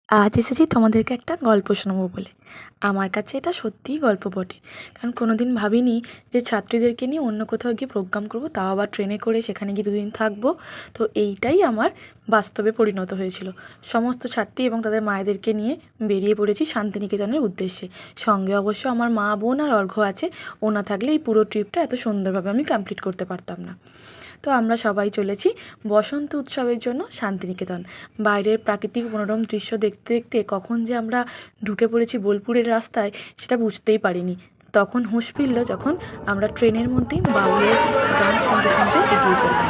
আজ এসেছি তোমাদেরকে একটা গল্প শোনাবো বলে। আমার কাছে এটা সত্যিই গল্প বটে। কারণ কোনোদিন ভাবিনি যে ছাত্রীদেরকে নিয়ে অন্য কোথাও গিয়ে প্রোগ্রাম করব, তাও আবার ট্রেনে করে সেখানে গিয়ে দুদিন থাকবো। তো এইটাই আমার বাস্তবে পরিণত হয়েছিল। সমস্ত ছাত্রী এবং তাদের মায়েদেরকে নিয়ে বেরিয়ে পড়েছি শান্তিনিকেতনের উদ্দেশ্যে। সঙ্গে অবশ্য আমার মা, বোন আর অর্ঘ্য আছে। ও না থাকলে এই পুরো ট্রিপটা এত সুন্দরভাবে আমি কমপ্লিট করতে পারতাম না। তো আমরা সবাই চলেছি বসন্ত উৎসবের জন্য শান্তিনিকেতন। বাইরের প্রাকৃতিক মনোরম দৃশ্য দেখতে দেখতে কখন যে আমরা ঢুকে পড়েছি বোলপুরের রাস্তায়, সেটা বুঝতেই পারিনি। তখন হুঁশ ফিরল যখন আমরা ট্রেনের মধ্যেই বাউলের গান শুনতে শুনতে এগিয়ে চললাম।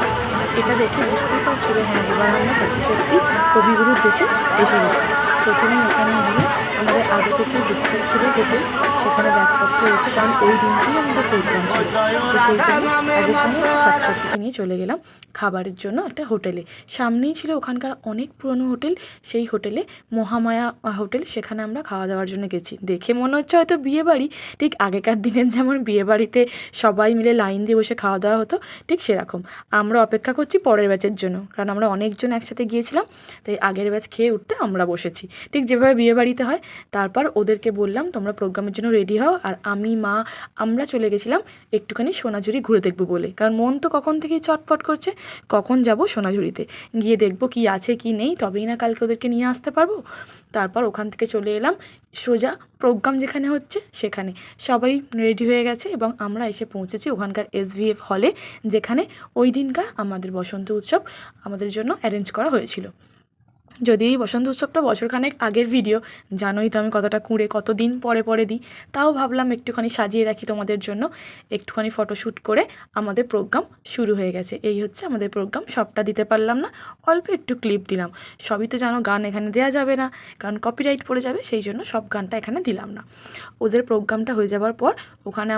এটা দেখে বুঝতেই পারছিল, হ্যাঁ, এবার আমরা সত্যি সত্যি কবিগুরুর দেশে এসে গেছি। প্রথমেই ওখানে গিয়ে আমাদের আগে থেকেই বুক ছিল হোটেল, সেখানে ব্যাগপত্র রেখে, কারণ ওই দিনটাই আমাদের প্রোগ্রাম ছিল। তো সেই জন্য আগের সময় ছাত্রছাত্রীকে নিয়ে চলে গেলাম খাবারের জন্য একটা হোটেলে। সামনেই ছিল ওখানকার অনেক পুরনো হোটেল, সেই হোটেলে মহামায়া হোটেল, সেখানে আমরা খাওয়া দাওয়ার জন্য গেছি। দেখে মনে হচ্ছে হয়তো বিয়েবাড়ি, ঠিক আগেকার দিনের যেমন বিয়েবাড়িতে সবাই মিলে লাইন দিয়ে বসে খাওয়া দাওয়া হতো, ঠিক সেরকম। আমরা অপেক্ষা করছি পরের ব্যাচের জন্য, কারণ আমরা অনেকজন একসাথে গিয়েছিলাম, তাই আগের ব্যাচ খেয়ে উঠতে আমরা বসেছি, ঠিক যেভাবে বিয়েবাড়িতে হয়। তারপর ওদেরকে বললাম তোমরা প্রোগ্রামের জন্য রেডি হও, আর আমি, মা, আমরা চলে গেছিলাম একটুখানি সোনাঝুরি ঘুরে দেখবো বলে। কারণ মন তো কখন থেকেই চটপট করছে, কখন যাব সোনাঝুরিতে গিয়ে দেখবো কি আছে কি নেই, তবেই না কালকে ওদেরকে নিয়ে আসতে পারবো। তারপর ওখান থেকে চলে এলাম সোজা প্রোগ্রাম যেখানে হচ্ছে সেখানে। সবাই রেডি হয়ে গেছে এবং আমরা এসে পৌঁছেছি ওখানকার SVF হলে, যেখানে ওই দিনকার আমাদের বসন্ত উৎসব আমাদের জন্য অ্যারেঞ্জ করা হয়েছিল। যদি এই বসন্ত উৎসবটা বছরখানেক আগের ভিডিও, জানোই তো আমি কতটা কুঁড়ে কতদিন পরে পরে দিই, তাও ভাবলাম একটুখানি সাজিয়ে রাখি তোমাদের জন্য। একটুখানি ফটোশ্যুট করে আমাদের প্রোগ্রাম শুরু হয়ে গেছে। এই হচ্ছে আমাদের প্রোগ্রাম। সবটা দিতে পারলাম না, অল্প একটু ক্লিপ দিলাম। সবই তো জানো গান এখানে দেওয়া যাবে না, কারণ কপিরাইট পড়ে যাবে, সেই জন্য সব গানটা এখানে দিলাম না। ওদের প্রোগ্রামটা হয়ে যাওয়ার পর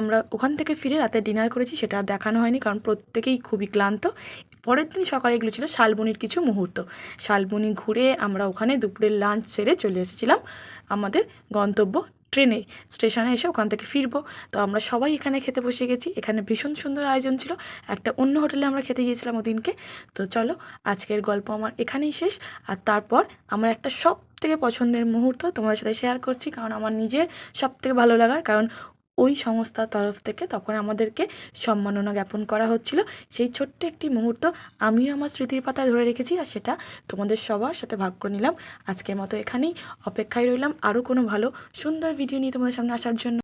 আমরা ওখান থেকে ফিরে রাতে ডিনার করেছি, সেটা আর দেখানো হয়নি কারণ প্রত্যেকেই খুবই ক্লান্ত। পরের দিন সকালে এগুলো ছিল শালবনির কিছু মুহূর্ত। শালবনি ঘুরে আমরা ওখানে দুপুরের লাঞ্চ সেরে চলে এসেছিলাম আমাদের গন্তব্য ট্রেনে। স্টেশনে এসে ওখান থেকে ফিরবো। তো আমরা সবাই এখানে খেতে বসে গেছি। এখানে ভীষণ সুন্দর আয়োজন ছিল। একটা অন্য হোটেলে আমরা খেতে গিয়েছিলাম ওদিনকে। তো চলো, আজকের গল্প আমার এখানেই শেষ। আর তারপর আমার একটা সবথেকে পছন্দের মুহূর্ত তোমাদের সাথে শেয়ার করছি, কারণ আমার নিজের সবথেকে ভালো লাগার, কারণ ওই সংস্থার তরফ থেকে তখন আমাদেরকে সম্মাননা জ্ঞাপন করা হচ্ছিল। সেই ছোট্ট একটি মুহূর্ত আমিও আমার স্মৃতির পাতায় ধরে রেখেছি, আর সেটা তোমাদের সবার সাথে ভাগ করে নিলাম। আজকের মতো এখানেই অপেক্ষায় রইলাম আরও কোনো ভালো সুন্দর ভিডিও নিয়ে তোমাদের সামনে আসার জন্য।